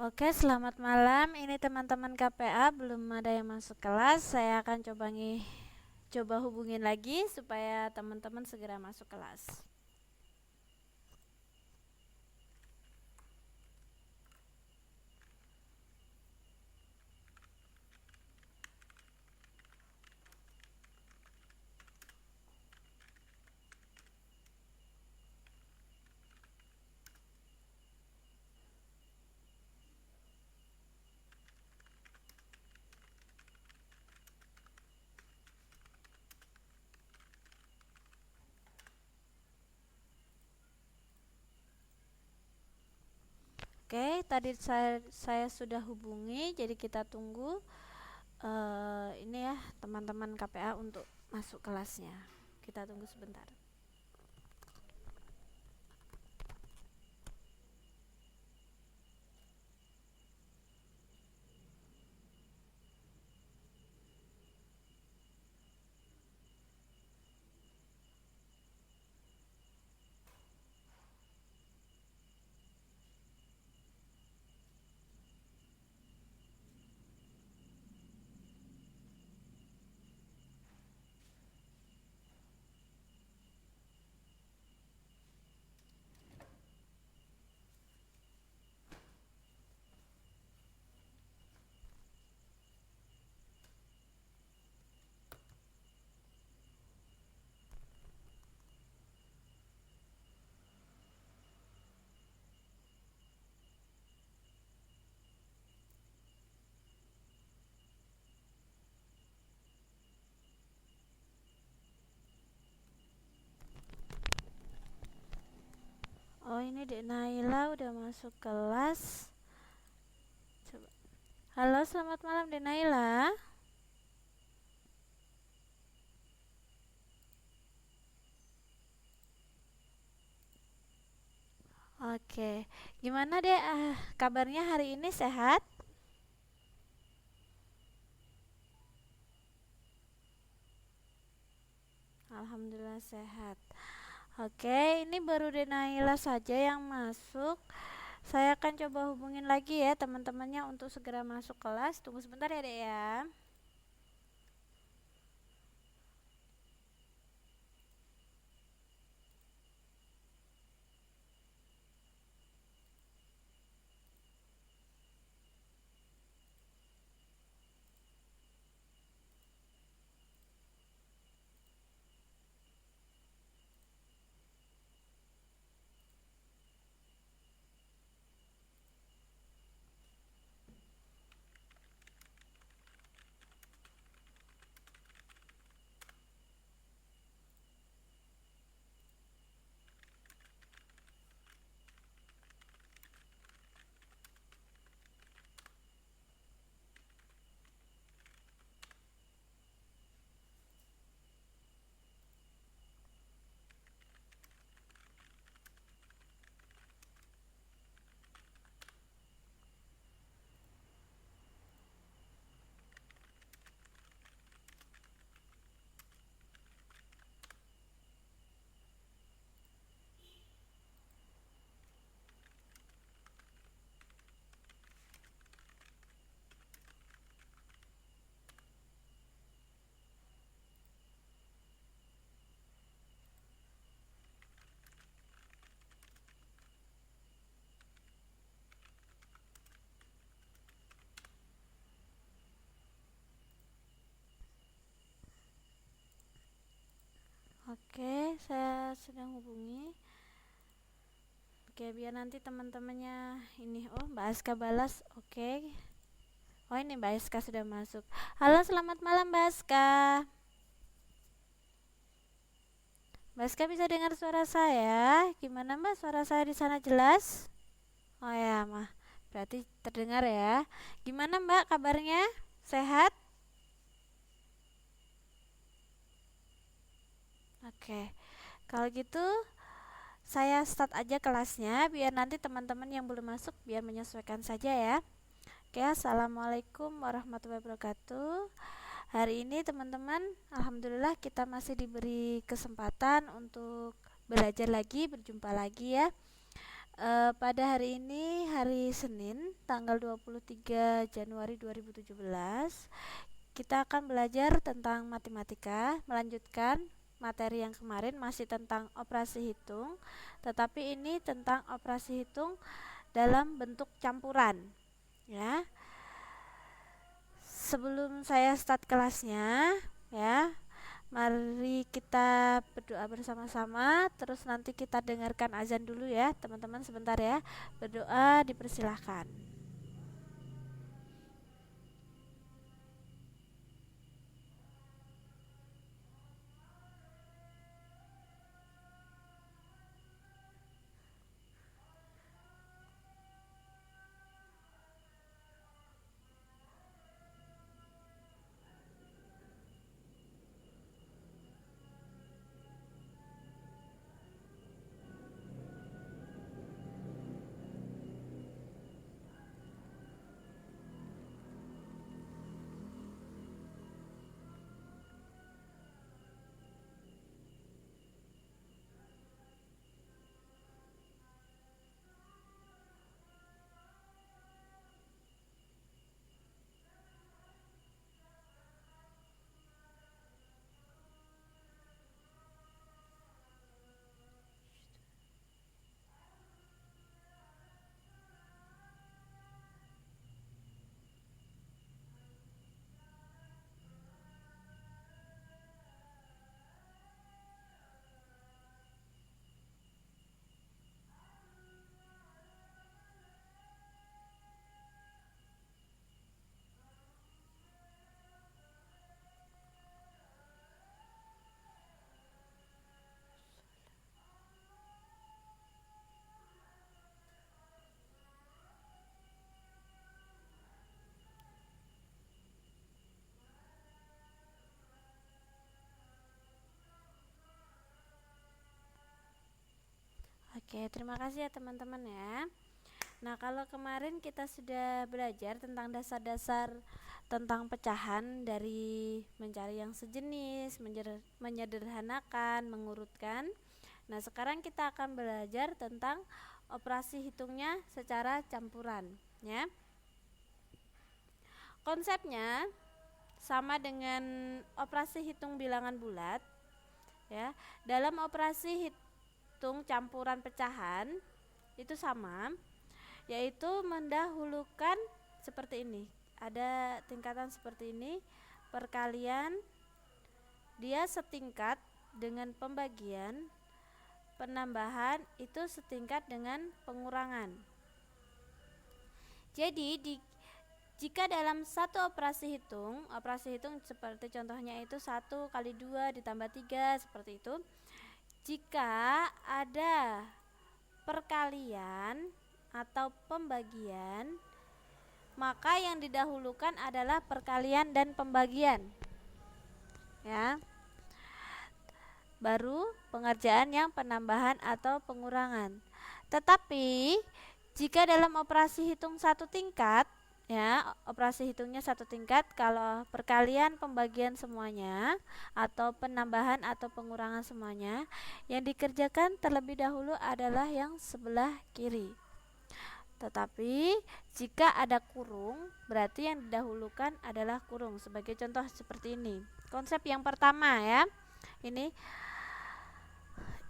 Oke, selamat malam. Ini teman-teman KPA belum ada yang masuk kelas. Saya akan coba hubungin lagi supaya teman-teman segera masuk kelas. Oke, tadi saya sudah hubungi, jadi kita tunggu ini ya teman-teman KPA untuk masuk kelasnya. Kita tunggu sebentar. Oh, ini Dek Naila udah masuk kelas. Coba. Halo, selamat malam Dek Naila. Oke, gimana deh kabarnya hari ini sehat? Alhamdulillah sehat. Oke, ini baru Denaila saja yang masuk. Saya akan coba hubungin lagi ya teman-temannya untuk segera masuk kelas. Tunggu sebentar ya Dek ya. Oke, saya sedang hubungi. Oke, biar nanti teman-temannya ini. Oh, Mbak Aska balas. Oke. Oh, ini Mbak Aska sudah masuk. Halo, selamat malam Mbak Aska. Mbak Aska bisa dengar suara saya? Gimana Mbak? Suara saya di sana jelas? Oh ya, mah. Berarti terdengar ya. Gimana Mbak kabarnya? Sehat? Oke. Kalau gitu saya start aja kelasnya biar nanti teman-teman yang belum masuk biar menyesuaikan saja ya. Oke, assalamualaikum warahmatullahi wabarakatuh. Hari ini teman-teman, alhamdulillah kita masih diberi kesempatan untuk belajar lagi, berjumpa lagi ya. Pada hari ini, hari Senin, tanggal 23 Januari 2017, kita akan belajar tentang matematika, melanjutkan materi yang kemarin masih tentang operasi hitung, tetapi ini tentang operasi hitung dalam bentuk campuran, ya. Sebelum saya start kelasnya, ya, mari kita berdoa bersama-sama, terus nanti kita dengarkan azan dulu ya, teman-teman sebentar ya. Berdoa dipersilahkan. Oke, terima kasih ya teman-teman ya. Nah, kalau kemarin kita sudah belajar tentang dasar-dasar tentang pecahan dari mencari yang sejenis, menyederhanakan, mengurutkan. Nah, sekarang kita akan belajar tentang operasi hitungnya secara campuran, ya. Konsepnya sama dengan operasi hitung bilangan bulat, ya. Dalam operasi hitung campuran pecahan itu sama, yaitu mendahulukan seperti ini. Ada tingkatan seperti ini, perkalian dia setingkat dengan pembagian, penambahan itu setingkat dengan pengurangan. Jadi jika dalam satu operasi hitung seperti contohnya itu 1 kali 2 ditambah 3 seperti itu. Jika ada perkalian atau pembagian, maka yang didahulukan adalah perkalian dan pembagian, ya. Baru pengerjaan yang penambahan atau pengurangan. Tetapi jika dalam operasi hitung satu tingkat, ya, operasi hitungnya satu tingkat, kalau perkalian pembagian semuanya atau penambahan atau pengurangan semuanya, yang dikerjakan terlebih dahulu adalah yang sebelah kiri. Tetapi jika ada kurung, berarti yang didahulukan adalah kurung. Sebagai contoh seperti ini. Konsep yang pertama, ya.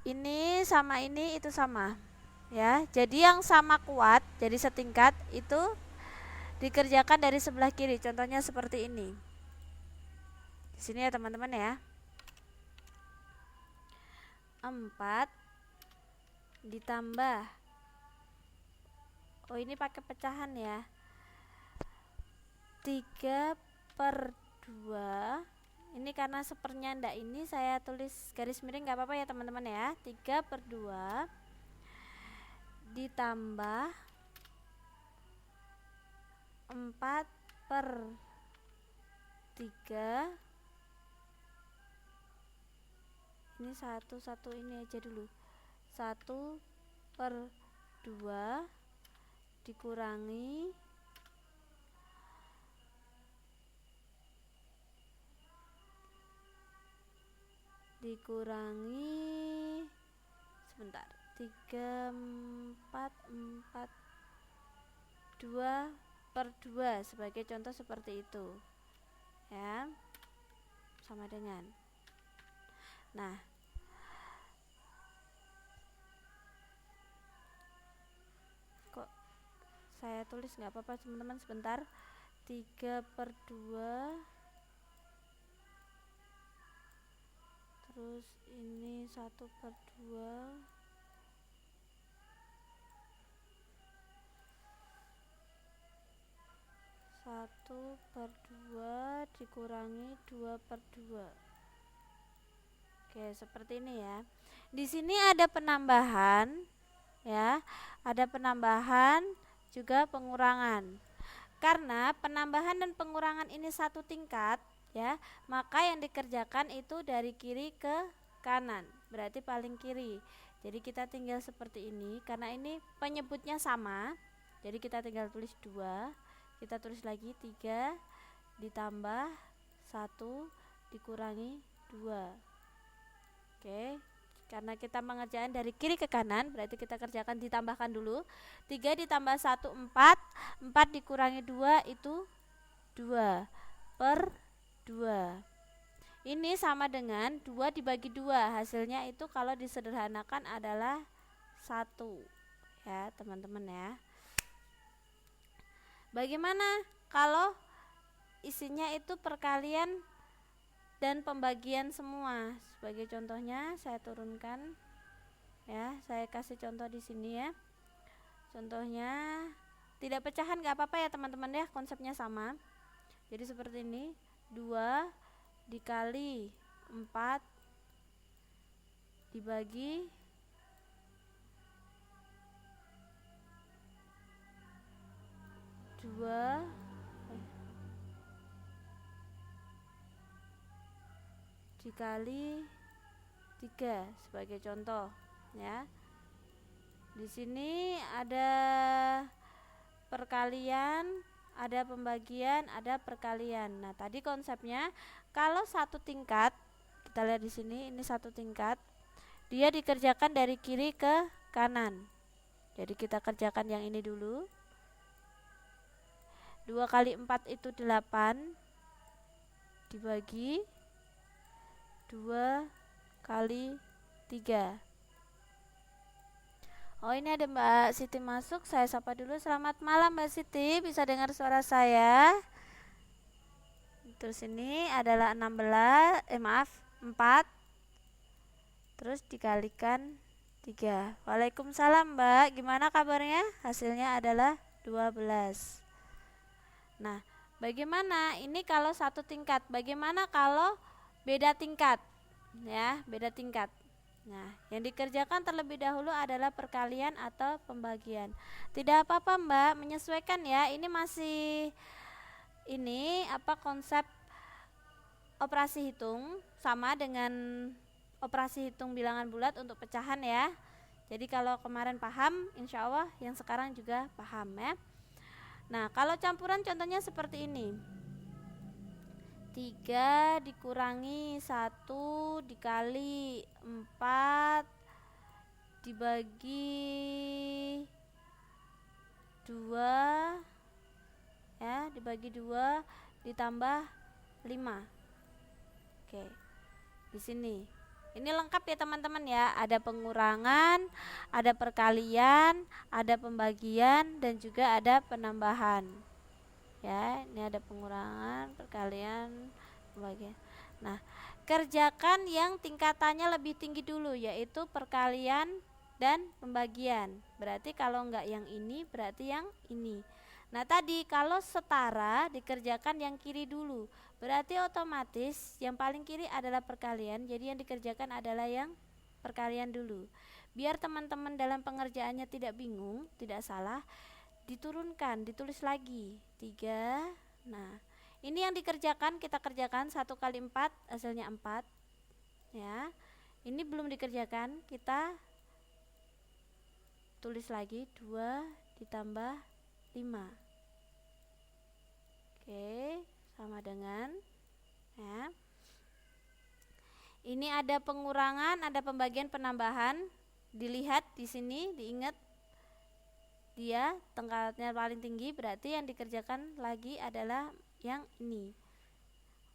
Ini sama ini itu sama. Ya, jadi yang sama kuat, jadi setingkat itu dikerjakan dari sebelah kiri. Contohnya seperti ini. Di sini ya teman-teman ya. 4 ditambah, oh ini pakai pecahan ya, 3/2. Ini karena sepernya ndak, ini saya tulis garis miring, gak apa-apa ya teman-teman ya. 3/2 ditambah 4/3. Ini satu ini aja dulu. 1/2 dikurangi sebentar, 3/4 sebagai contoh seperti itu ya, sama dengan. Nah, kok saya tulis nggak apa-apa teman-teman, sebentar. 3/2, terus ini 1/2, 1/2 dikurangi 2/2. Oke, seperti ini ya. Di sini ada penambahan ya, ada penambahan juga pengurangan. Karena penambahan dan pengurangan ini satu tingkat ya, maka yang dikerjakan itu dari kiri ke kanan, berarti paling kiri. Jadi kita tinggal seperti ini, karena ini penyebutnya sama, jadi kita tinggal tulis 2, kita tulis lagi 3 ditambah 1 dikurangi 2. Oke, karena kita mengerjakan dari kiri ke kanan, berarti kita kerjakan ditambahkan dulu. 3 ditambah 1 4, 4 dikurangi 2 itu 2/2. Ini sama dengan 2 dibagi 2, hasilnya itu kalau disederhanakan adalah 1 ya teman-teman ya. Bagaimana kalau isinya itu perkalian dan pembagian semua? Sebagai contohnya saya turunkan ya, saya kasih contoh di sini ya. Contohnya tidak pecahan nggak apa-apa ya teman-teman ya, konsepnya sama. Jadi seperti ini, 2 dikali 4 dibagi 2 dikali 3 sebagai contoh ya. Di sini ada perkalian, ada pembagian, ada perkalian. Nah, tadi konsepnya kalau satu tingkat, kita lihat di sini, ini satu tingkat, dia dikerjakan dari kiri ke kanan. Jadi kita kerjakan yang ini dulu. 2 kali 4 itu 8 dibagi 2 kali 3. Oh, ini ada Mbak Siti masuk, saya sapa dulu. Selamat malam Mbak Siti, bisa dengar suara saya? Terus ini adalah 4 terus dikalikan 3. Waalaikumsalam Mbak, gimana kabarnya? Hasilnya adalah 12. Nah, bagaimana ini kalau satu tingkat, bagaimana kalau beda tingkat ya, beda tingkat. Nah, yang dikerjakan terlebih dahulu adalah perkalian atau pembagian. Tidak apa-apa Mbak, menyesuaikan ya. Ini masih konsep operasi hitung, sama dengan operasi hitung bilangan bulat untuk pecahan ya. Jadi kalau kemarin paham, insya Allah yang sekarang juga paham ya. Nah, kalau campuran contohnya seperti ini. 3 dikurangi 1 dikali 4 dibagi 2 ya, dibagi 2 ditambah 5. Oke. Di sini. Ini lengkap ya teman-teman ya, ada pengurangan, ada perkalian, ada pembagian, dan juga ada penambahan. Ya, ini ada pengurangan, perkalian, pembagian. Nah, kerjakan yang tingkatannya lebih tinggi dulu, yaitu perkalian dan pembagian. Berarti kalau enggak yang ini, berarti yang ini. Nah, tadi kalau setara dikerjakan yang kiri dulu, berarti otomatis yang paling kiri adalah perkalian, jadi yang dikerjakan adalah yang perkalian dulu. Biar teman-teman dalam pengerjaannya tidak bingung, tidak salah, diturunkan, ditulis lagi 3. Nah, ini yang dikerjakan, kita kerjakan 1 kali 4 hasilnya 4 ya. Ini belum dikerjakan, kita tulis lagi 2 ditambah 5. Oke, sama dengan ya. Ini ada pengurangan, ada pembagian, penambahan. dilihat di sini, diingat dia tingkatnya paling tinggi, berarti yang dikerjakan lagi adalah yang ini.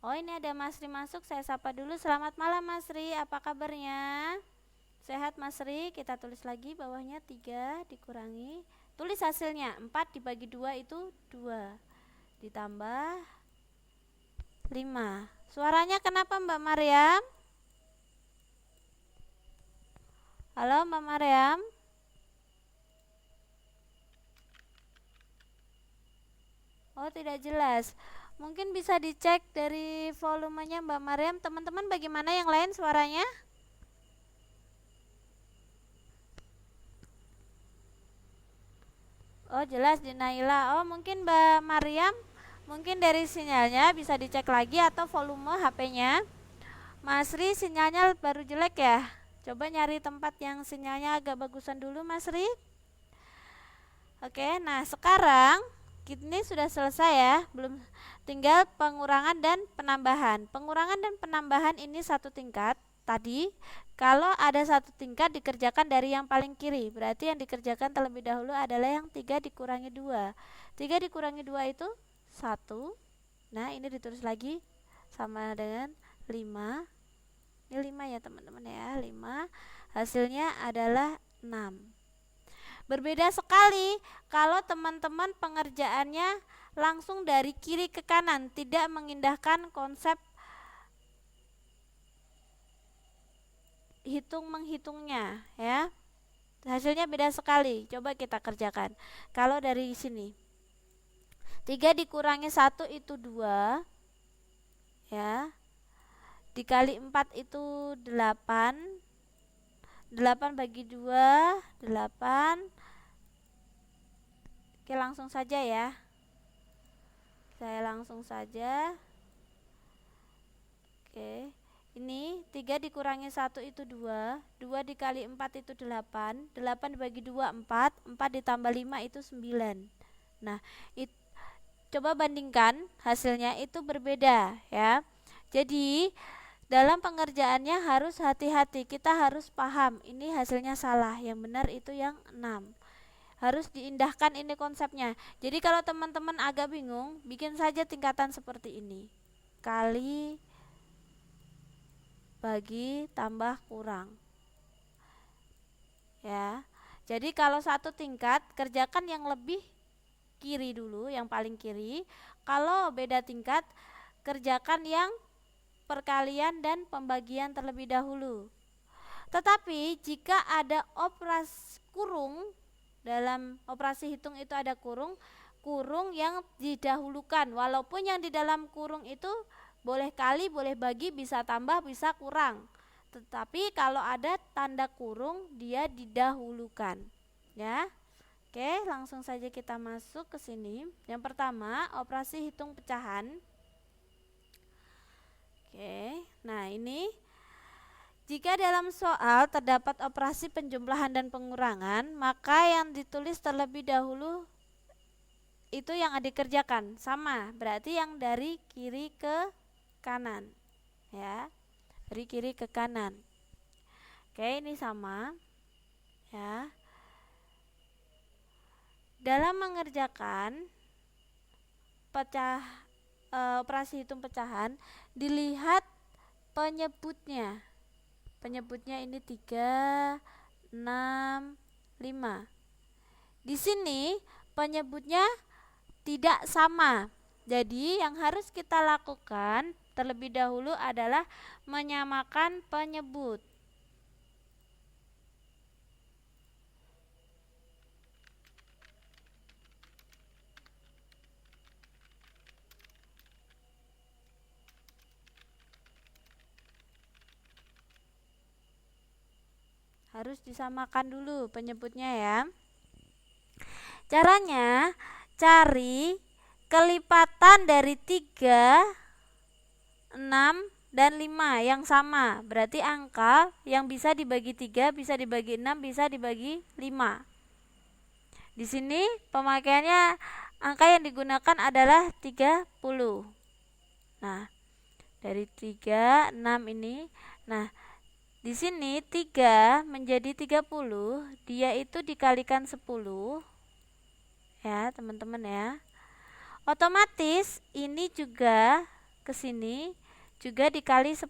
Oh, ini ada Masri masuk, saya sapa dulu. Selamat malam Masri, apa kabarnya? Sehat Masri? Kita tulis lagi bawahnya 3 dikurangi, tulis hasilnya 4 dibagi 2 itu 2 ditambah 5. Suaranya kenapa Mbak Maryam? Halo Mbak Maryam. Oh, tidak jelas. Mungkin bisa dicek dari volumenya Mbak Maryam. Teman-teman bagaimana yang lain suaranya? Oh, jelas di Naila. Oh, mungkin Mbak Maryam, mungkin dari sinyalnya bisa dicek lagi atau volume HP-nya. Mas Ri, sinyalnya baru jelek ya? Coba nyari tempat yang sinyalnya agak bagusan dulu Mas Ri. Oke, nah sekarang ini sudah selesai ya, belum, tinggal pengurangan dan penambahan. Pengurangan dan penambahan ini satu tingkat. Tadi kalau ada satu tingkat dikerjakan dari yang paling kiri, berarti yang dikerjakan terlebih dahulu adalah yang 3 dikurangi 2. 3 dikurangi 2 itu 1. Nah, ini ditulis lagi sama dengan 5. Ini 5 ya teman-teman ya, 5. Hasilnya adalah 6. Berbeda sekali kalau teman-teman pengerjaannya langsung dari kiri ke kanan, tidak mengindahkan konsep menghitungnya ya. Hasilnya beda sekali. Coba kita kerjakan. Kalau dari sini 3 dikurangi 1 itu 2 ya, dikali 4 itu 8, 8 bagi 2 8. Oke, langsung saja ya, saya langsung saja. Oke, ini 3 dikurangi 1 itu 2, 2 dikali 4 itu 8, 8 dibagi 2 4, 4 ditambah 5 itu 9. Nah, coba bandingkan hasilnya, itu berbeda ya. Jadi dalam pengerjaannya harus hati-hati, kita harus paham ini hasilnya salah, yang benar itu yang 6. Harus diindahkan ini konsepnya. Jadi kalau teman-teman agak bingung, bikin saja tingkatan seperti ini. Kali, bagi, tambah, kurang. Ya. Jadi kalau satu tingkat, kerjakan yang lebih kiri dulu, yang paling kiri. Kalau beda tingkat, kerjakan yang perkalian dan pembagian terlebih dahulu. Tetapi jika ada operasi kurung, dalam operasi hitung itu ada kurung yang didahulukan, walaupun yang di dalam kurung itu boleh kali, boleh bagi, bisa tambah, bisa kurang. Tetapi kalau ada tanda kurung dia didahulukan ya. Oke, langsung saja kita masuk ke sini. Yang pertama, operasi hitung pecahan. Oke, nah ini jika dalam soal terdapat operasi penjumlahan dan pengurangan, maka yang ditulis terlebih dahulu itu yang dikerjakan sama, berarti yang dari kiri ke kanan ya, dari kiri ke kanan. Oke, ini sama ya. Dalam mengerjakan operasi hitung pecahan, dilihat penyebutnya. Penyebutnya ini 3, 6, 5. Di sini penyebutnya tidak sama. Jadi yang harus kita lakukan terlebih dahulu adalah menyamakan penyebut. Harus disamakan dulu penyebutnya ya. Caranya cari kelipatan dari 3, 6, dan 5 yang sama. Berarti angka yang bisa dibagi 3, bisa dibagi 6, bisa dibagi 5. Di sini pemakaiannya angka yang digunakan adalah 30. Nah, dari 3, 6 ini. Nah, Di sini 3 menjadi 30, dia itu dikalikan 10. Ya, teman-teman ya. Otomatis ini juga ke sini juga dikali 10.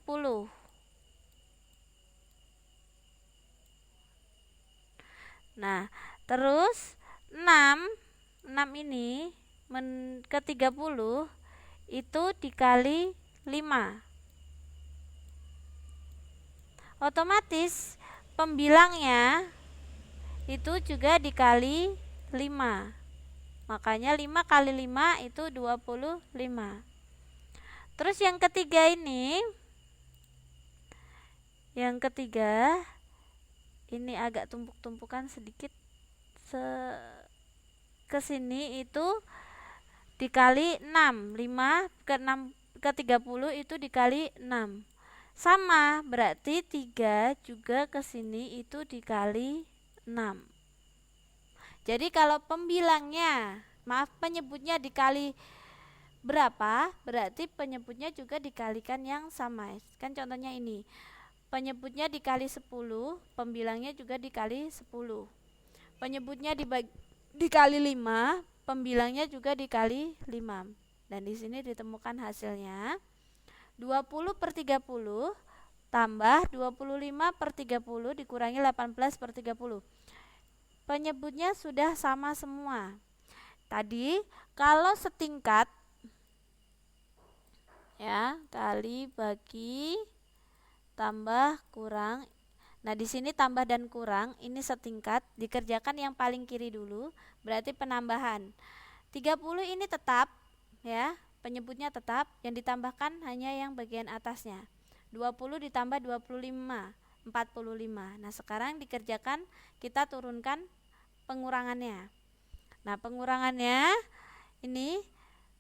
Nah, terus 6 ini ke 30 itu dikali 5. Otomatis pembilangnya itu juga dikali 5. Makanya 5 kali 5 itu 25. Terus yang ketiga ini, ini agak tumpuk-tumpukan sedikit ke sini itu dikali 6. 5 ke 30 itu dikali 6. Sama, berarti 3 juga ke sini itu dikali 6. Jadi kalau penyebutnya dikali berapa, berarti penyebutnya juga dikalikan yang sama. Kan contohnya ini, penyebutnya dikali 10, pembilangnya juga dikali 10. Penyebutnya dikali 5, pembilangnya juga dikali 5. Dan di sini ditemukan hasilnya 20/30 tambah 25/30 dikurangi 18/30. Penyebutnya sudah sama semua. Tadi kalau setingkat, ya, kali bagi tambah kurang. Nah, di sini tambah dan kurang ini setingkat, dikerjakan yang paling kiri dulu, berarti penambahan. 30 ini tetap, ya, penyebutnya tetap, yang ditambahkan hanya yang bagian atasnya. 20 ditambah 25, 45. Nah, sekarang dikerjakan, kita turunkan pengurangannya. Nah, pengurangannya ini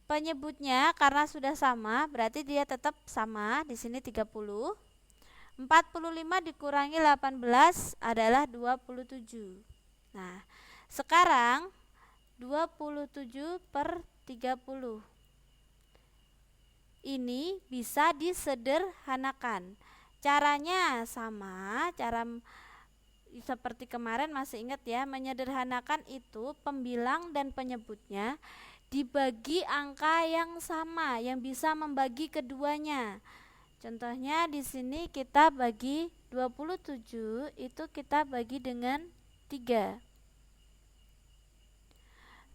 penyebutnya karena sudah sama, berarti dia tetap sama. Di sini 30. 45 dikurangi 18 adalah 27. Nah, sekarang 27/30 ini bisa disederhanakan. Caranya sama, cara seperti kemarin, masih ingat ya, menyederhanakan itu pembilang dan penyebutnya dibagi angka yang sama, yang bisa membagi keduanya. Contohnya di sini kita bagi 27 itu kita bagi dengan 3.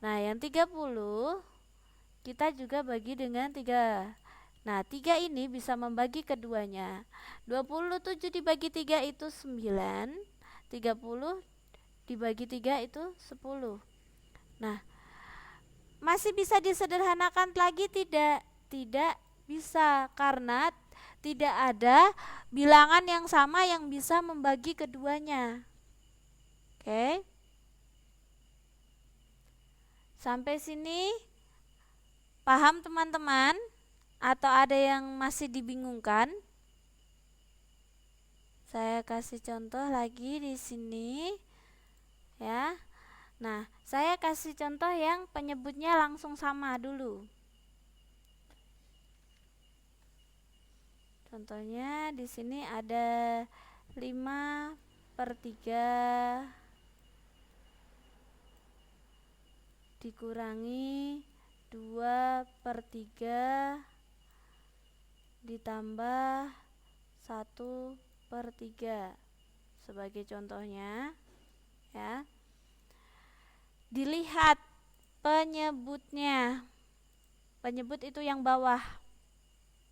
Nah, yang 30 kita juga bagi dengan 3. Nah, 3 ini bisa membagi keduanya. 27 dibagi 3 itu 9. 30 dibagi 3 itu 10. Nah, masih bisa disederhanakan lagi? Tidak bisa, karena tidak ada bilangan yang sama yang bisa membagi keduanya. Oke. Sampai sini paham teman-teman? Atau ada yang masih dibingungkan? Saya kasih contoh lagi di sini, ya. Nah, saya kasih contoh yang penyebutnya langsung sama dulu. Contohnya di sini ada 5/3 dikurangi 2/3 ditambah 1/3 sebagai contohnya, ya. Dilihat penyebutnya. Penyebut itu yang bawah.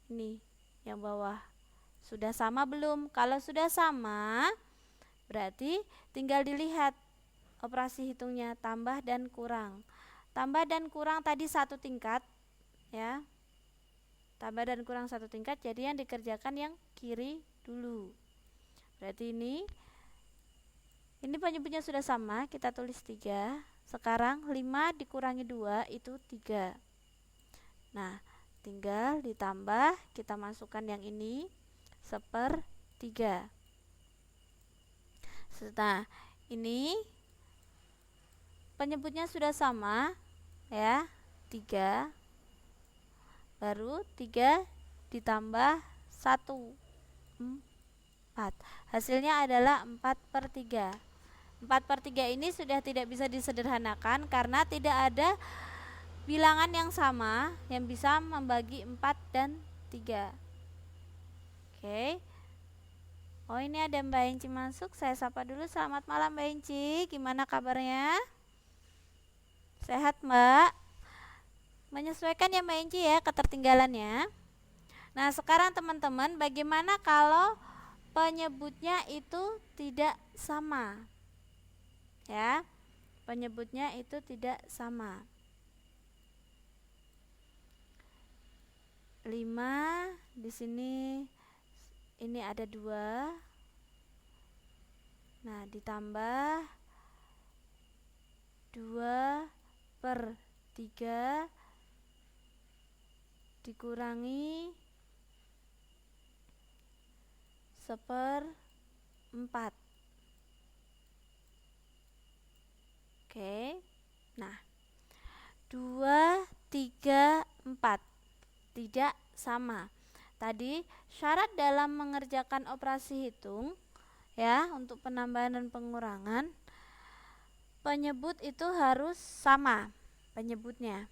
Ini yang bawah. Sudah sama belum? Kalau sudah sama, berarti tinggal dilihat operasi hitungnya, tambah dan kurang. Tambah dan kurang tadi satu tingkat, ya. Tambah dan kurang satu tingkat, jadi yang dikerjakan yang kiri dulu. Berarti ini penyebutnya sudah sama, kita tulis 3. Sekarang 5 dikurangi 2 itu 3. Nah, tinggal ditambah, kita masukkan yang ini 1/3. Nah, ini penyebutnya sudah sama, ya, 3. Baru 3 ditambah 1, 4. 4. Hasilnya adalah 4/3. 4/3 ini sudah tidak bisa disederhanakan karena tidak ada bilangan yang sama yang bisa membagi 4 dan 3. Oke. Oh, ini ada Mbak Enci masuk. Saya sapa dulu. Selamat malam Mbak Enci. Gimana kabarnya? Sehat Mbak? Menyesuaikan ya Mbak Enci ya ketertinggalannya. Nah, sekarang teman-teman, bagaimana kalau penyebutnya itu tidak sama? Ya. Penyebutnya itu tidak sama. 5 di sini ini ada 2. Nah, ditambah 2/3 dikurangi 1/4. Oke. Nah, 2, 3, 4 tidak sama. Tadi syarat dalam mengerjakan operasi hitung ya, untuk penambahan dan pengurangan, penyebut itu harus sama penyebutnya.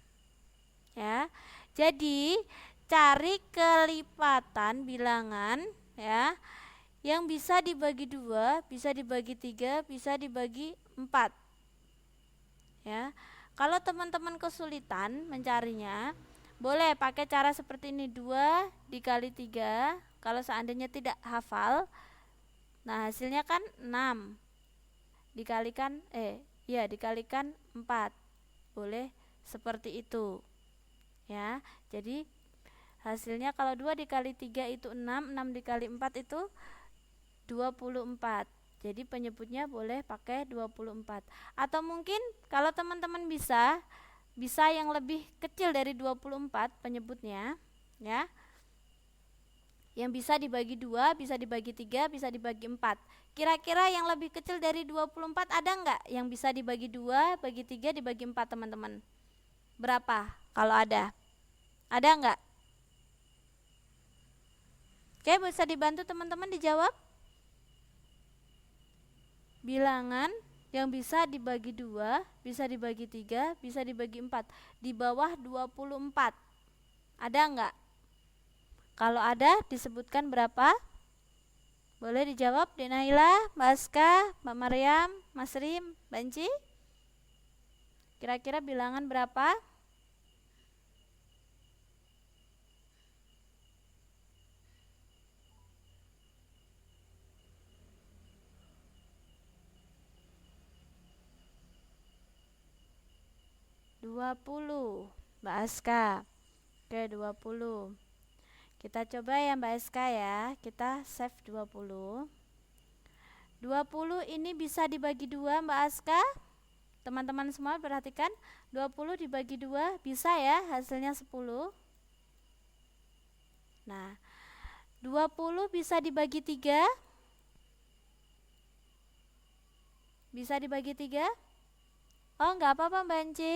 Ya. Jadi, cari kelipatan bilangan ya yang bisa dibagi 2, bisa dibagi 3, bisa dibagi 4. Ya. Kalau teman-teman kesulitan mencarinya, boleh pakai cara seperti ini, 2 dikali 3. Kalau seandainya tidak hafal, nah hasilnya kan 6 dikalikan dikalikan 4. Boleh seperti itu. Ya. Jadi hasilnya kalau 2 dikali 3 itu 6, 6 dikali 4 itu 24. Jadi penyebutnya boleh pakai 24. Atau mungkin kalau teman-teman bisa yang lebih kecil dari 24 penyebutnya ya. Yang bisa dibagi 2, bisa dibagi 3, bisa dibagi 4. Kira-kira yang lebih kecil dari 24 ada enggak yang bisa dibagi 2, bagi 3, dibagi 4 teman-teman? Berapa kalau ada? Ada enggak? Oke, bisa dibantu teman-teman dijawab. Bilangan yang bisa dibagi 2, bisa dibagi 3, bisa dibagi 4 di bawah 24. Ada enggak? Kalau ada, disebutkan berapa? Boleh dijawab, Denaila, Mbak Aska, Mbak Maryam, Mas Rim, Banci. Kira-kira bilangan berapa? Mbak Aska. Oke, 20. Kita coba ya Mbak Aska ya. Kita save 20. 20 ini bisa dibagi 2 Mbak Aska. Teman-teman semua perhatikan, 20 dibagi 2 bisa ya, hasilnya 10. Nah, 20 bisa dibagi 3. Bisa dibagi 3? Oh, enggak apa-apa Mbak Anci.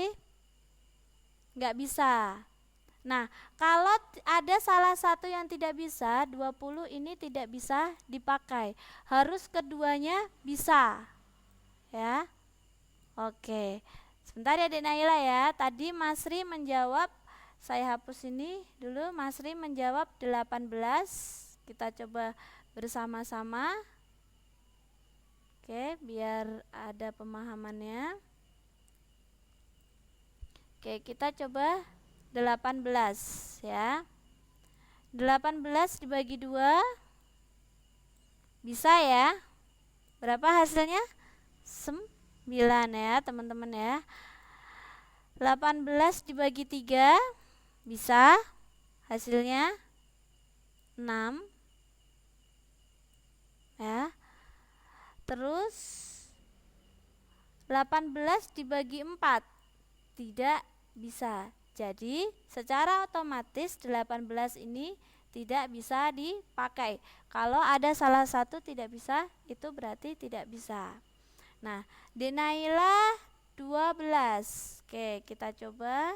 Enggak bisa. Nah, kalau ada salah satu yang tidak bisa, 20 ini tidak bisa dipakai. Harus keduanya bisa. Ya. Oke. Sebentar ya Dek Naila ya. Tadi Mas Ri menjawab, saya hapus ini dulu. Mas Ri menjawab 18. Kita coba bersama-sama. Oke, biar ada pemahamannya. Oke, kita coba 18 ya. 18 dibagi 2 bisa ya. Berapa hasilnya? 9 ya teman-teman ya. 18 dibagi 3 bisa, hasilnya 6 ya. Terus 18 dibagi 4 tidak bisa. Jadi secara otomatis 18 ini tidak bisa dipakai. Kalau ada salah satu tidak bisa, itu berarti tidak bisa. Nah, Denaila 12. Oke, kita coba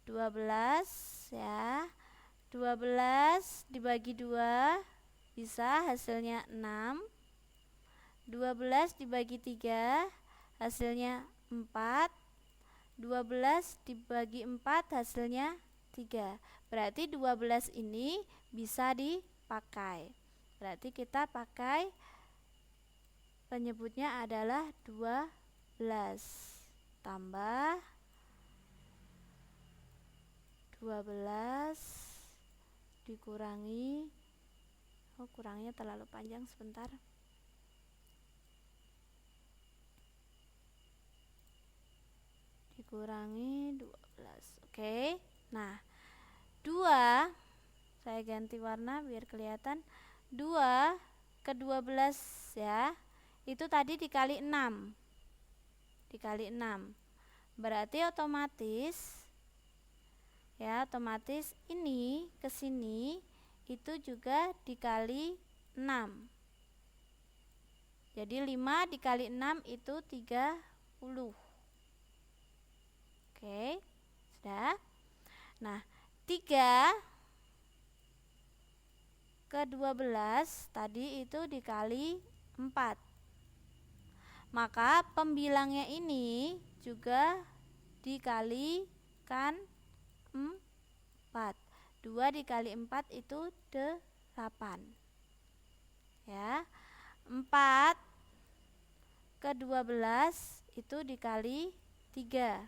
12 ya. 12 dibagi 2 bisa hasilnya 6. 12 dibagi 3 hasilnya 4. 12 dibagi 4 hasilnya 3. Berarti 12 ini bisa dipakai. Berarti kita pakai penyebutnya adalah 12 tambah 12 dikurangi, kurangnya terlalu panjang, sebentar. Dikurangi 12. Oke. Nah, 2 saya ganti warna biar kelihatan. 2 ke 12 ya. Itu tadi dikali 6. Dikali 6. Berarti otomatis ini ke sini itu juga dikali 6. Jadi 5 dikali 6 itu 30. Oke, sudah. Nah, 3 ke 12 tadi itu dikali 4. Maka pembilangnya ini juga dikalikan 4. 2 dikali 4 itu 8. Ya. 4 ke 12 itu dikali 3.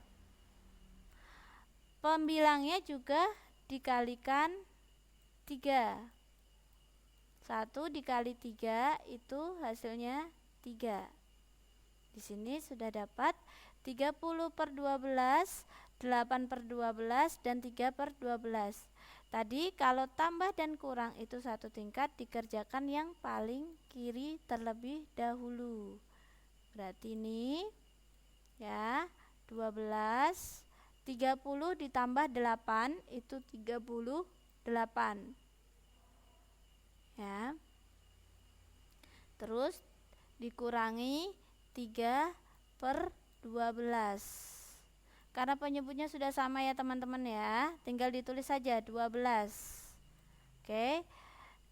Pembilangnya juga dikalikan 3. 1 dikali 3 itu hasilnya 3. Di sini sudah dapat 30 per 12, 8 per 12, dan 3 per 12. Tadi kalau tambah dan kurang itu satu tingkat, dikerjakan yang paling kiri terlebih dahulu. Berarti ini ya 12, 30 ditambah 8 itu 38. Ya. Terus dikurangi 3 per 12. Karena penyebutnya sudah sama ya teman-teman ya, tinggal ditulis saja 12. Oke.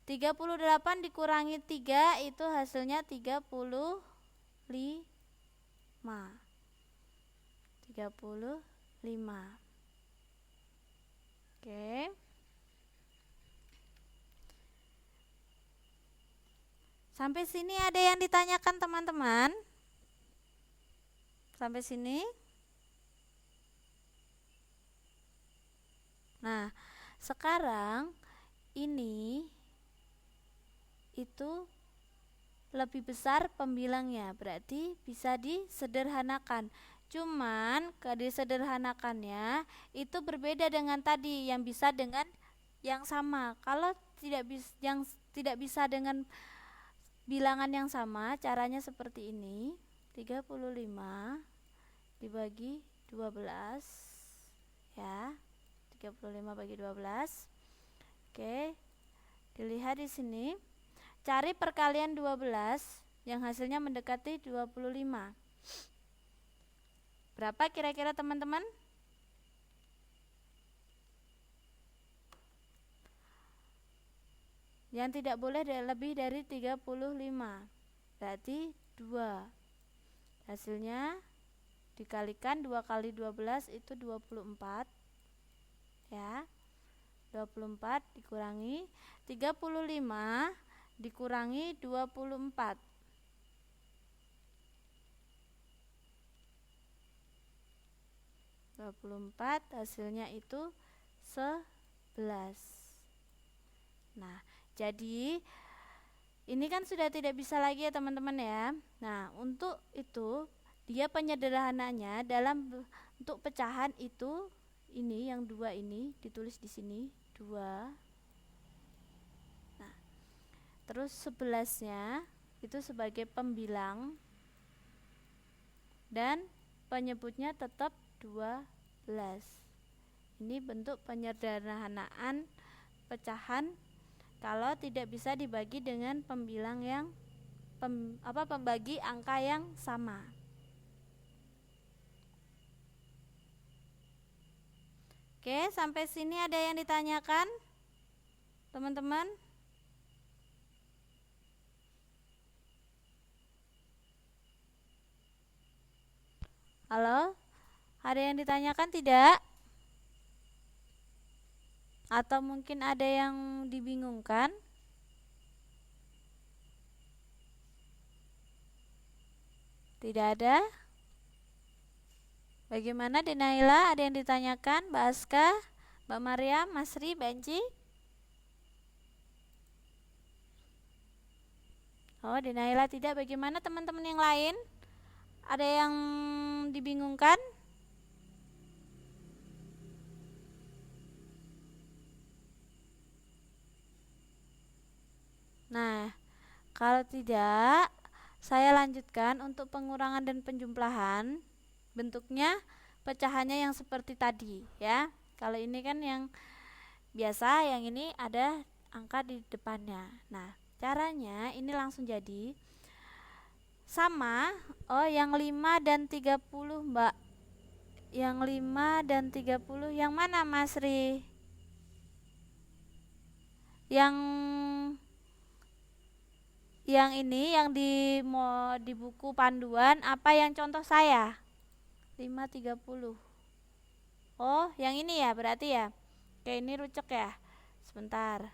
38 dikurangi 3 itu hasilnya 35. 35. Oke. Sampai sini ada yang ditanyakan teman-teman? Sampai sini? Nah, sekarang ini itu lebih besar pembilangnya, berarti bisa disederhanakan. Cuman disederhanakannya itu berbeda dengan tadi yang bisa dengan yang sama. Kalau yang tidak bisa dengan bilangan yang sama, caranya seperti ini. 35 dibagi 12 ya. 35 bagi 12. Oke. Dilihat di sini. Cari perkalian 12 yang hasilnya mendekati 25. Berapa kira-kira teman-teman? Yang tidak boleh lebih dari 35. Berarti 2. Hasilnya dikalikan 2 kali 12 itu 24. Ya. 24 dikurangi 35 dikurangi 24. 24 hasilnya itu 11. Nah, jadi ini kan sudah tidak bisa lagi ya teman-teman ya. Nah, untuk itu dia penyederhananya dalam untuk pecahan itu ini yang 2 ini ditulis di sini 2. Nah, terus 11-nya itu sebagai pembilang dan penyebutnya tetap 12. Ini bentuk penyederhanaan pecahan kalau tidak bisa dibagi dengan pembilang yang pembagi angka yang sama. Oke, sampai sini ada yang ditanyakan, teman-teman? Halo? Ada yang ditanyakan tidak? Atau mungkin ada yang dibingungkan? Tidak ada? Bagaimana Denaila? Ada yang ditanyakan? Mbak Aska? Mbak Maria? Mas Ri? Benci? Oh, Denaila tidak. Bagaimana teman-teman yang lain? Ada yang dibingungkan? Nah, kalau tidak, saya lanjutkan untuk pengurangan dan penjumlahan. Bentuknya pecahannya yang seperti tadi ya. Kalau ini kan yang biasa, yang ini ada angka di depannya. Nah, caranya ini langsung jadi sama. Oh, yang 5 dan 30, Mbak. Yang 5 dan 30 yang mana, Mas Ri? Yang ini yang di buku panduan apa yang contoh saya? 5 30. Oh, yang ini ya berarti ya. Oke, ini rucek ya. Sebentar.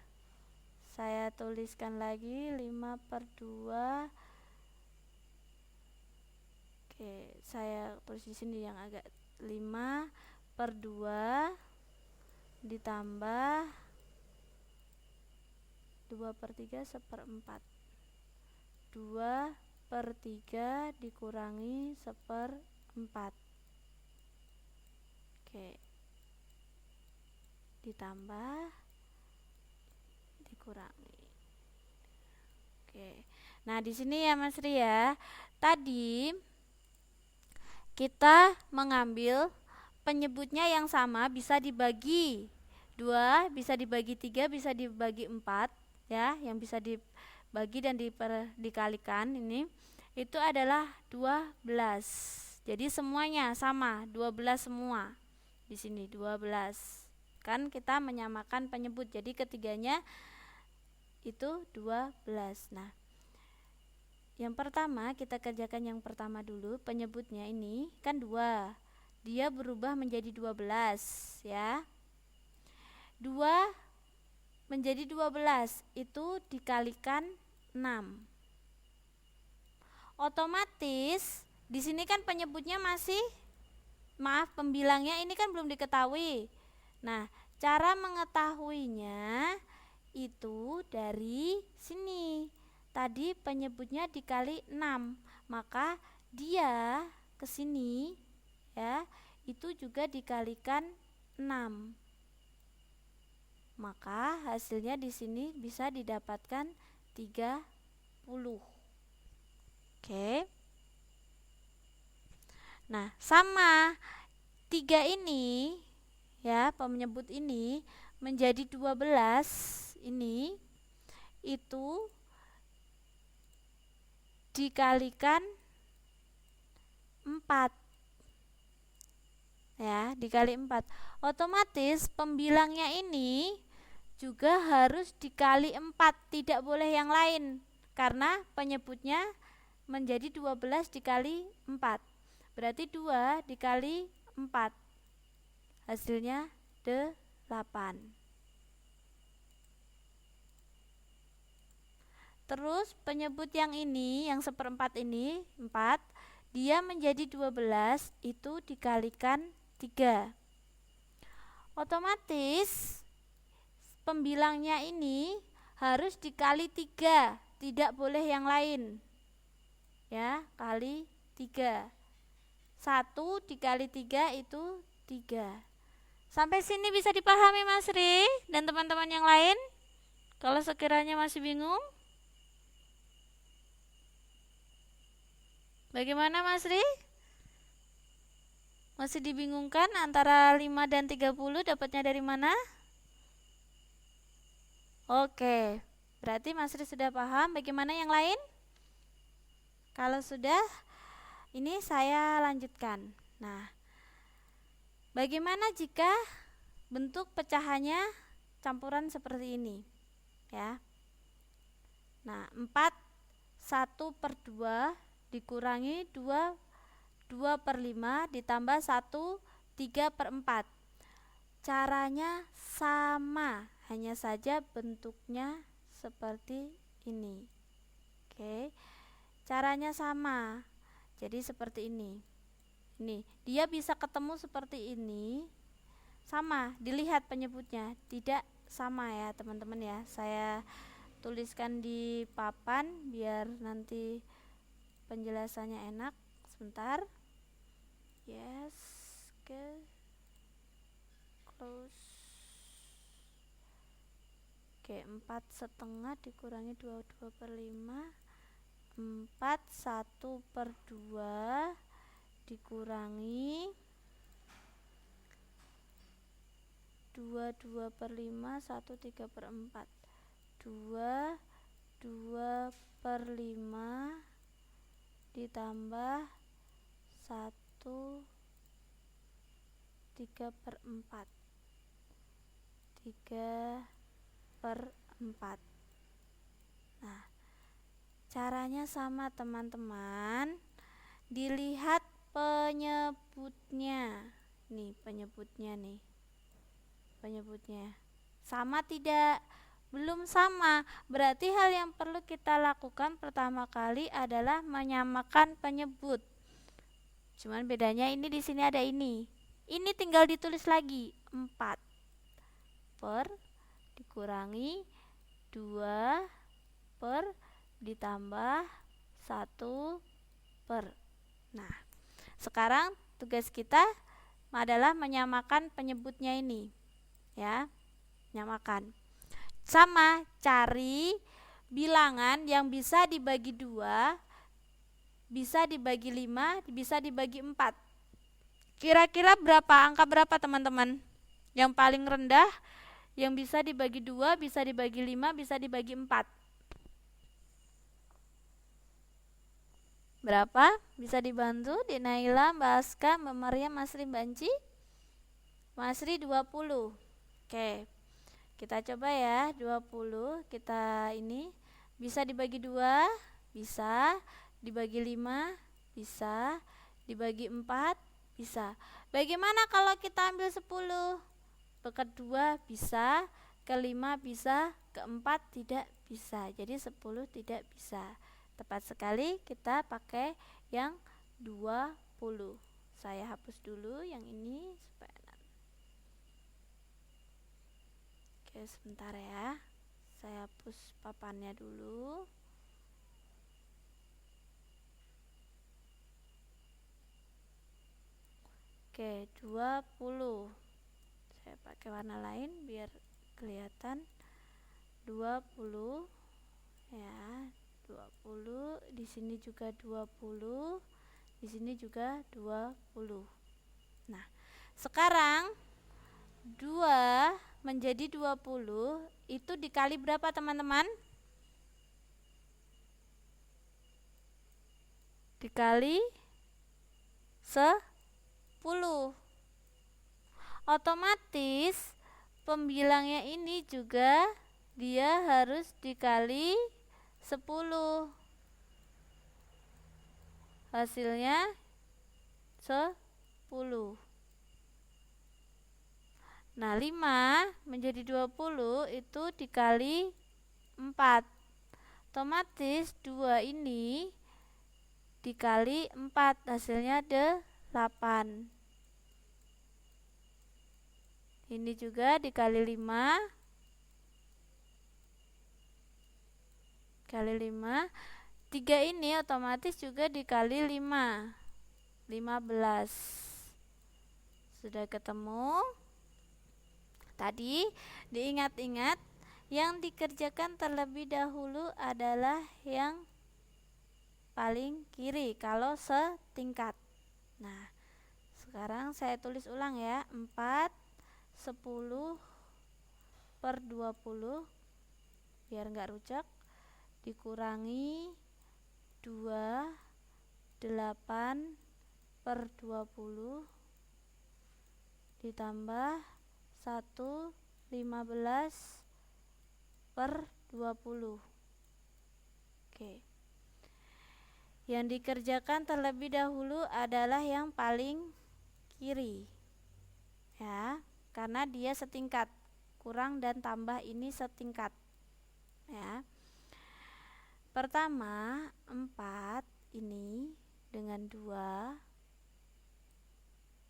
Saya tuliskan lagi 5/2. Oke, saya tulis di sini yang agak 5/2 ditambah 2/3 1/4. 2/3 dikurangi 1/4. Oke. Ditambah dikurangi. Oke. Nah, di sini ya Mas Ri ya. Tadi kita mengambil penyebutnya yang sama, bisa dibagi 2, bisa dibagi 3, bisa dibagi 4 ya, yang bisa dibagi dan dikalikan ini itu adalah 12. Jadi semuanya sama, 12 semua. Di sini 12. Kan kita menyamakan penyebut. Jadi ketiganya itu 12. Nah, yang pertama kita kerjakan yang pertama dulu. Penyebutnya ini kan 2. Dia berubah menjadi 12 ya. 2 menjadi 12 itu dikalikan 6. Otomatis di sini kan penyebutnya masih, pembilangnya ini kan belum diketahui. Nah, cara mengetahuinya itu dari sini. Tadi penyebutnya dikali 6, maka dia ke sini ya, itu juga dikalikan 6. Maka hasilnya di sini bisa didapatkan 30. Oke. Nah, sama 3 ini ya, penyebut ini menjadi 12 ini itu dikalikan 4 ya, dikali 4. Otomatis pembilangnya ini juga harus dikali 4, tidak boleh yang lain karena penyebutnya menjadi 12 dikali 4. Berarti 2 dikali 4 hasilnya 8. Terus penyebut yang ini, yang 1/4 ini 4, dia menjadi 12 itu dikalikan 3. Otomatis pembilangnya ini harus dikali 3, tidak boleh yang lain ya, kali 3. 1 dikali 3 itu 3. Sampai sini bisa dipahami Mas Ri dan teman-teman yang lain? Kalau sekiranya masih bingung, bagaimana Mas Ri? Masih dibingungkan antara 5 dan 30 dapatnya dari mana? Oke, berarti Mas Ri sudah paham. Bagaimana yang lain? Kalau sudah, ini saya lanjutkan. Nah, bagaimana jika bentuk pecahannya campuran seperti ini ya. Nah, 4 1/2 dikurangi 2 2/5 ditambah 1 3/4. Caranya sama, hanya saja bentuknya seperti ini. Oke, caranya sama, jadi seperti ini. Ini dia bisa ketemu seperti ini, sama, dilihat penyebutnya tidak sama ya teman-teman ya. Saya tuliskan di papan biar nanti penjelasannya enak. Sebentar. Yes, oke. Close. Oke, 4,5 dikurangi 2/5. 4 1/2 dikurangi 2/5 1 3/4. 2/5 ditambah 1 3/4. 3/4. Nah, caranya sama teman-teman. Dilihat penyebutnya. Nih penyebutnya nih. Penyebutnya. Sama tidak? Belum sama. Berarti hal yang perlu kita lakukan pertama kali adalah menyamakan penyebut. Cuman bedanya ini di sini ada ini. Ini tinggal ditulis lagi 4 per dikurangi 2 per ditambah 1 per. Nah, sekarang tugas kita adalah menyamakan penyebutnya ini. Ya, nyamakan. Sama, cari bilangan yang bisa dibagi 2, bisa dibagi 5, bisa dibagi 4. Kira-kira berapa, angka berapa teman-teman? Yang paling rendah yang bisa dibagi 2, bisa dibagi 5, bisa dibagi 4. Berapa? Bisa dibantu di Naila, Mbak Aska, Mbak Maria, Masri, Mbak Anci? Masri 20. Oke. Kita coba ya, 20 kita ini bisa dibagi 2, bisa dibagi 5, bisa dibagi 4, bisa. Bagaimana kalau kita ambil 10? Kedua bisa, kelima bisa, keempat tidak bisa. Jadi 10 tidak bisa. Tepat sekali kita pakai yang 20. Saya hapus dulu yang ini supaya Oke, sebentar ya. Saya hapus papannya dulu. Oke, 20. Saya pakai warna lain biar kelihatan. 20 ya. 20, di sini juga 20, di sini juga 20. Nah, sekarang 2 menjadi 20 itu dikali berapa teman-teman? Dikali 10. Otomatis pembilangnya ini juga dia harus dikali 10. Hasilnya 10. Nah, 5 menjadi 20 itu dikali 4. Otomatis 2 ini dikali 4, hasilnya 8. Ini juga dikali 5. Kali 5. 3 ini otomatis juga dikali 5. 15. Sudah ketemu? Tadi diingat-ingat, yang dikerjakan terlebih dahulu adalah yang paling kiri kalau setingkat. Nah, sekarang saya tulis ulang ya. 4 10 per 20 biar nggak rucek, dikurangi 2 8 per 20 ditambah 1 15 per 20. Oke. Yang dikerjakan terlebih dahulu adalah yang paling kiri. Ya, karena dia setingkat. Kurang dan tambah ini setingkat. Ya. Pertama, 4 ini dengan 2.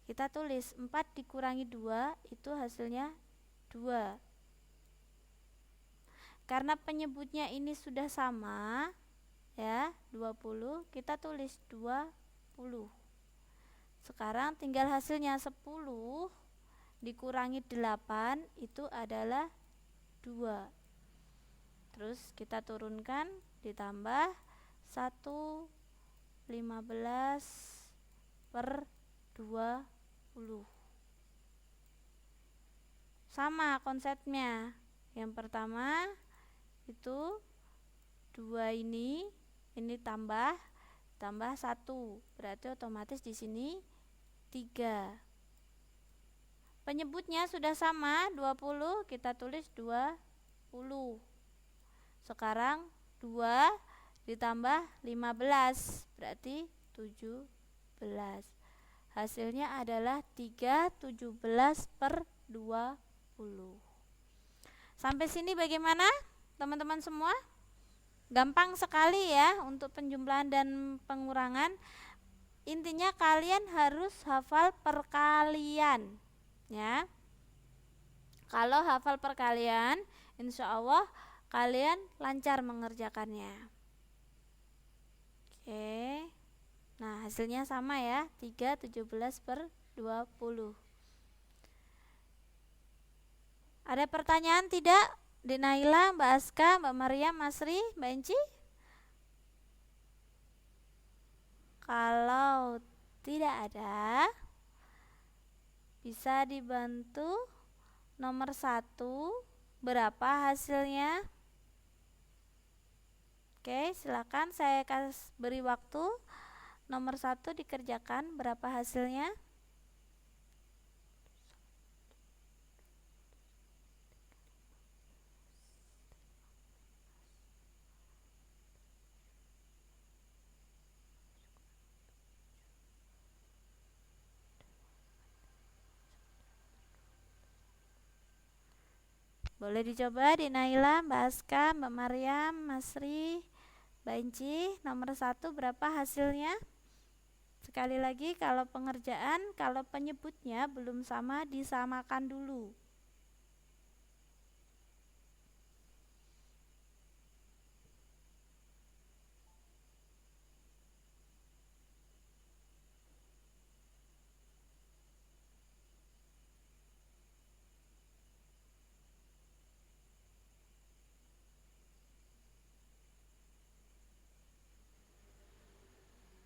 Kita tulis 4 dikurangi 2 itu hasilnya 2. Karena penyebutnya ini sudah sama, ya, 20, kita tulis 20. Sekarang tinggal hasilnya 10 dikurangi 8 itu adalah 2. Terus kita turunkan ditambah 1, 15 per 20. Sama konsepnya. Yang pertama itu 2 ini tambah 1. Berarti otomatis di sini 3. Penyebutnya sudah sama 20, kita tulis 20. Sekarang 2 ditambah 15 berarti 17. Hasilnya adalah 3/17 per 20. Sampai sini bagaimana teman-teman semua? Gampang sekali ya untuk penjumlahan dan pengurangan. Intinya kalian harus hafal perkalian, ya. Kalau hafal perkalian, insya Allah kalian lancar mengerjakannya. Oke. Nah, hasilnya sama ya, 3/17 per 20. Ada pertanyaan tidak? Dek Naila, Mbak Aska, Mbak Maria, Mas Ri, Mbak Enci? Kalau tidak ada, bisa dibantu nomor 1, berapa hasilnya? Oke, silakan saya beri waktu. Nomor 1 dikerjakan, berapa hasilnya? Boleh dicoba di Naila, Mbak Aska, Mbak Mariam, Mas Ri, Mbak Inci. Nomor 1 berapa hasilnya? Sekali lagi, kalau pengerjaan, kalau penyebutnya belum sama, disamakan dulu.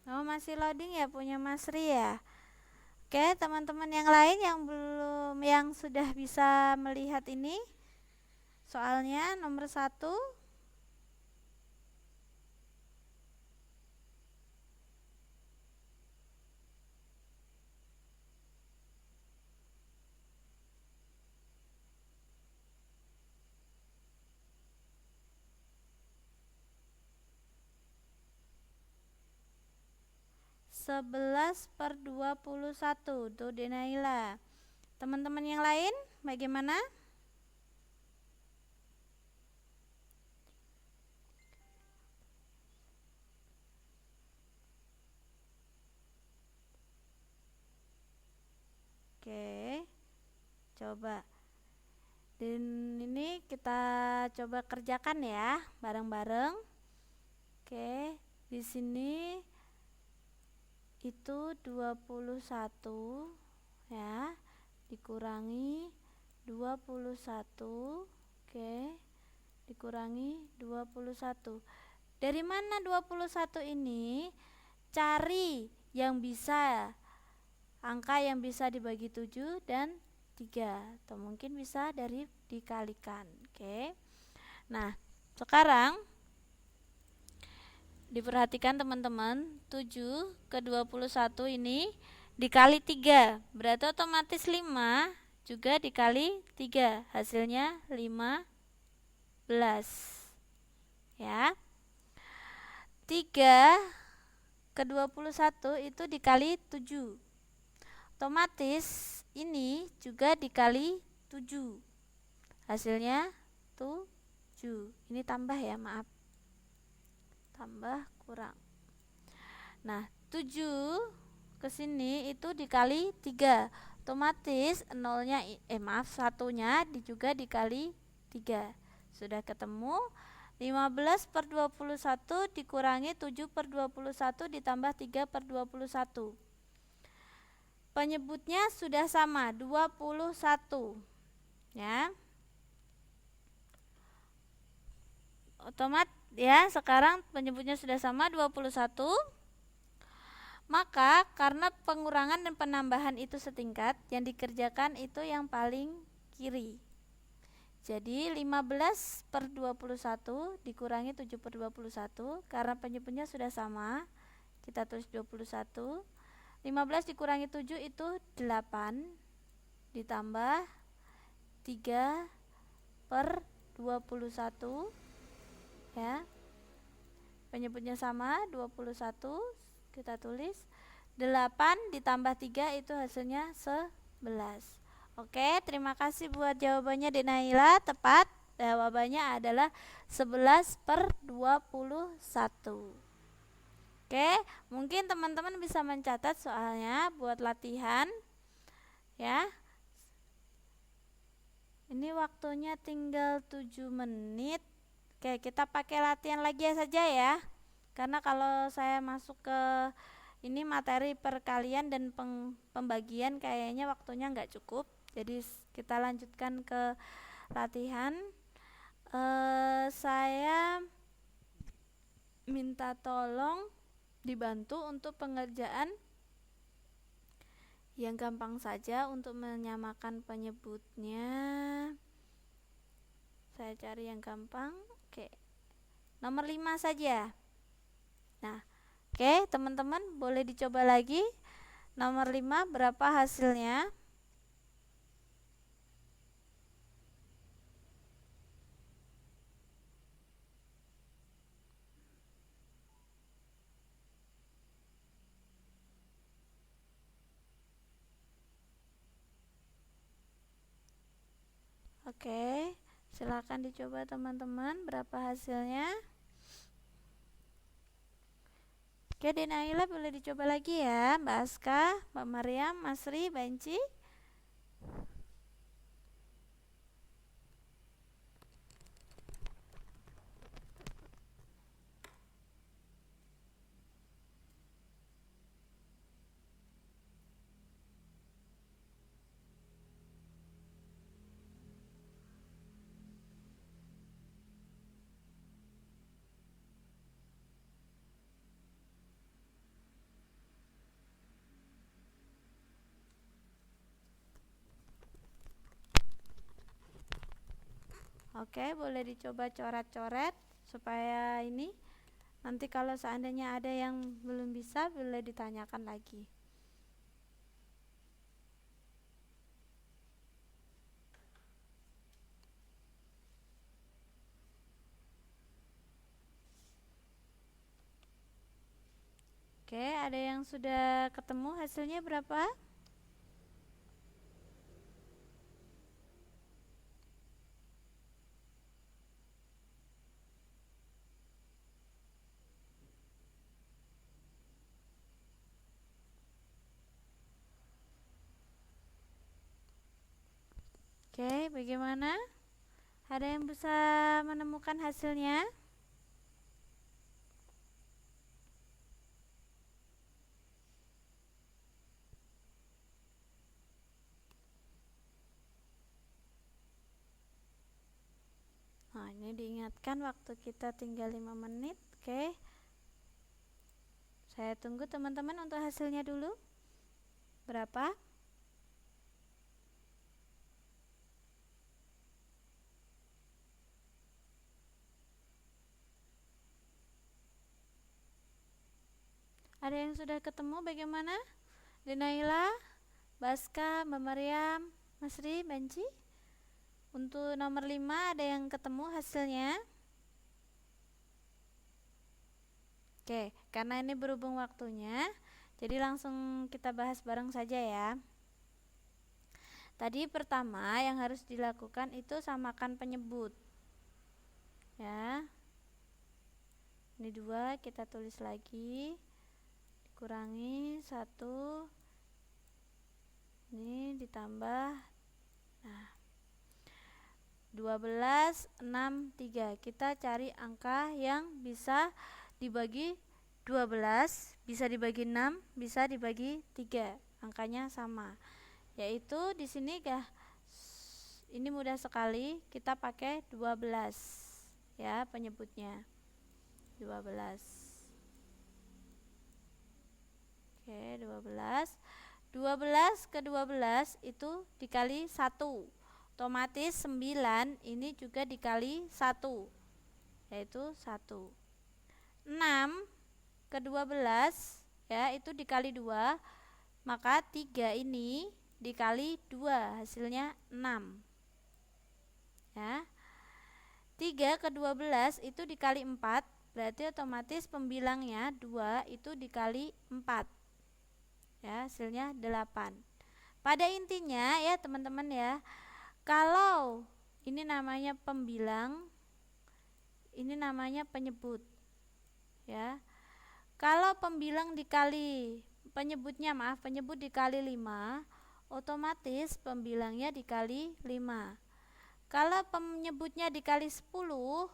Oh, masih loading ya punya Mas Ri ya. Oke, teman-teman yang lain yang sudah bisa melihat ini soalnya nomor 1. Sebelas per 21 tuh Denaila. Teman-teman yang lain bagaimana? Oke, coba. Dan ini kita coba kerjakan ya bareng-bareng. Oke, di sini itu 21 ya, dikurangi 21. Oke, dikurangi 21. Dari mana 21 ini? Cari yang bisa, angka yang bisa dibagi 7 dan 3, atau mungkin bisa dari dikalikan. Oke. Nah, sekarang diperhatikan teman-teman, 7 ke 21 ini dikali 3, berarti otomatis 5 juga dikali 3, hasilnya 15. Ya. 3 ke-21 itu dikali 7. Otomatis ini juga dikali 7. Hasilnya 7. Ini tambah ya, maaf. Tambah kurang. Nah, 7 ke sini itu dikali 3. Otomatis nolnya satunya juga dikali 3. Sudah ketemu. 15/21 dikurangi 7/21 ditambah 3/21. Penyebutnya sudah sama, 21. Ya. Otomatis ya, sekarang penyebutnya sudah sama 21. Maka karena pengurangan dan penambahan itu setingkat, yang dikerjakan itu yang paling kiri. Jadi 15/21 dikurangi 7/21, karena penyebutnya sudah sama, kita tulis 21. 15 dikurangi 7 itu 8, ditambah 3/21, ya. Penyebutnya sama, 21, kita tulis 8 ditambah 3 itu hasilnya 11. Oke, terima kasih buat jawabannya Dek Naila. Tepat, jawabannya adalah 11/21. Oke, mungkin teman-teman bisa mencatat soalnya buat latihan ya. Ini waktunya tinggal 7 menit. Oke, kita pakai latihan lagi saja ya. Karena kalau saya masuk ke ini materi perkalian dan pembagian kayaknya waktunya nggak cukup. Jadi kita lanjutkan ke latihan. Saya minta tolong dibantu untuk pengerjaan yang gampang saja untuk menyamakan penyebutnya. Saya cari yang gampang. Oke. Nomor 5 saja. Nah, oke, teman-teman boleh dicoba lagi. Nomor 5 berapa hasilnya? Oke, silakan dicoba teman-teman, berapa hasilnya? Oke, Dek Naila boleh dicoba lagi ya, Mbak Aska, Mbak Mariam, Mas Ri, Banci. Oke, boleh dicoba coret-coret supaya ini nanti kalau seandainya ada yang belum bisa boleh ditanyakan lagi. Oke, ada yang sudah ketemu hasilnya berapa? Oke, bagaimana? Ada yang bisa menemukan hasilnya? Nah, ini diingatkan waktu kita tinggal 5 menit. Oke. Saya tunggu teman-teman untuk hasilnya dulu. Berapa? Ada yang sudah ketemu bagaimana? Denaila, Baska, Mbak Mariam, Mas Ri, Banci. Untuk nomor 5 ada yang ketemu hasilnya? Oke, karena ini berhubung waktunya, jadi langsung kita bahas bareng saja ya. Tadi pertama yang harus dilakukan itu samakan penyebut. Ya. Ini 2 kita tulis lagi. Dikurangi 1. Ini ditambah. Nah. 12, 6, 3. Kita cari angka yang bisa dibagi 12, bisa dibagi 6, bisa dibagi 3. Angkanya sama. Yaitu di sini ini mudah sekali, kita pakai 12 ya penyebutnya. 12. Oke, 12. 12 ke 12 itu dikali 1. Otomatis 9 ini juga dikali 1. Yaitu 1. 6 ke 12 ya itu dikali 2. Maka 3 ini dikali 2 hasilnya 6 ya. 3 ke 12 itu dikali 4, berarti otomatis pembilangnya 2 itu dikali 4 ya, hasilnya 8. Pada intinya ya teman-teman ya, kalau ini namanya pembilang, ini namanya penyebut ya. Kalau pembilang dikali penyebut dikali 5, otomatis pembilangnya dikali 5. Kalau penyebutnya dikali 10,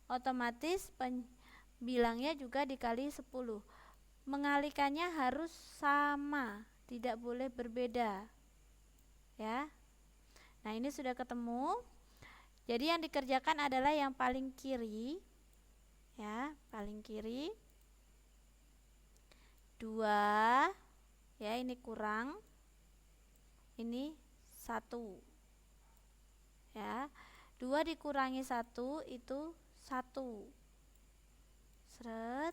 otomatis pembilangnya juga dikali 10. Mengalikannya harus sama, tidak boleh berbeda. Ya. Nah, ini sudah ketemu. Jadi yang dikerjakan adalah yang paling kiri. Ya, paling kiri. 2 ya, ini kurang, ini 1 ya. 2 dikurangi 1 itu 1. Seret.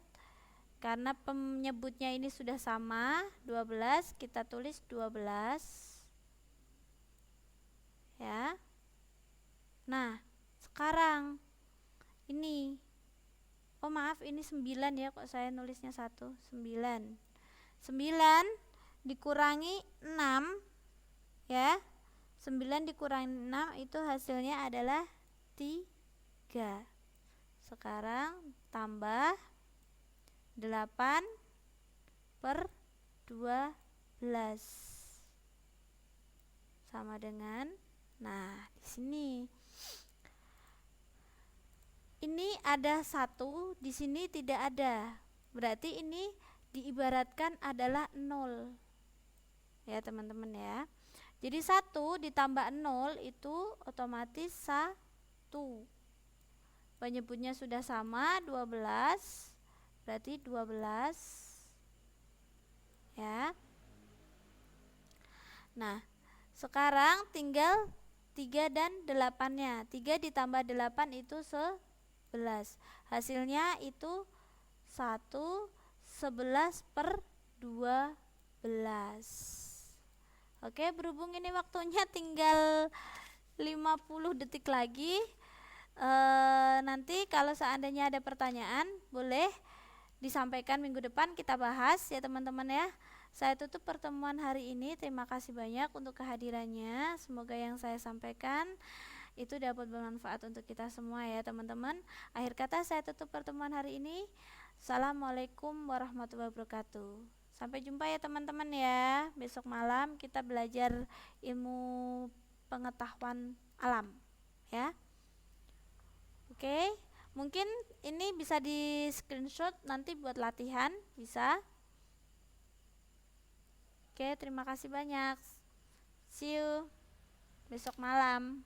Karena penyebutnya ini sudah sama 12, kita tulis 12 ya. Nah, sekarang ini, oh maaf, ini 9 ya, kok saya nulisnya 1. 9 dikurangi 6 ya. 9 dikurangi 6 itu hasilnya adalah 3. Sekarang tambah 8 per 12 sama dengan, nah di sini ini ada 1, di sini tidak ada, berarti ini diibaratkan adalah 0 ya teman-teman ya. Jadi 1 ditambah 0 itu otomatis 1. Penyebutnya sudah sama 12, berarti 12 ya. Nah, sekarang tinggal 3 dan 8-nya. 3 ditambah 8 itu 11. Hasilnya itu 11 per 12. Oke, berhubung ini waktunya tinggal 50 detik lagi, nanti kalau seandainya ada pertanyaan boleh disampaikan minggu depan, kita bahas ya teman-teman ya. Saya tutup pertemuan hari ini. Terima kasih banyak untuk kehadirannya. Semoga yang saya sampaikan itu dapat bermanfaat untuk kita semua ya teman-teman. Akhir kata saya tutup pertemuan hari ini. Assalamualaikum warahmatullahi wabarakatuh. Sampai jumpa ya teman-teman ya. Besok malam kita belajar ilmu pengetahuan alam ya. Oke, mungkin ini bisa di screenshot nanti buat latihan, bisa. Oke, terima kasih banyak. See you besok malam.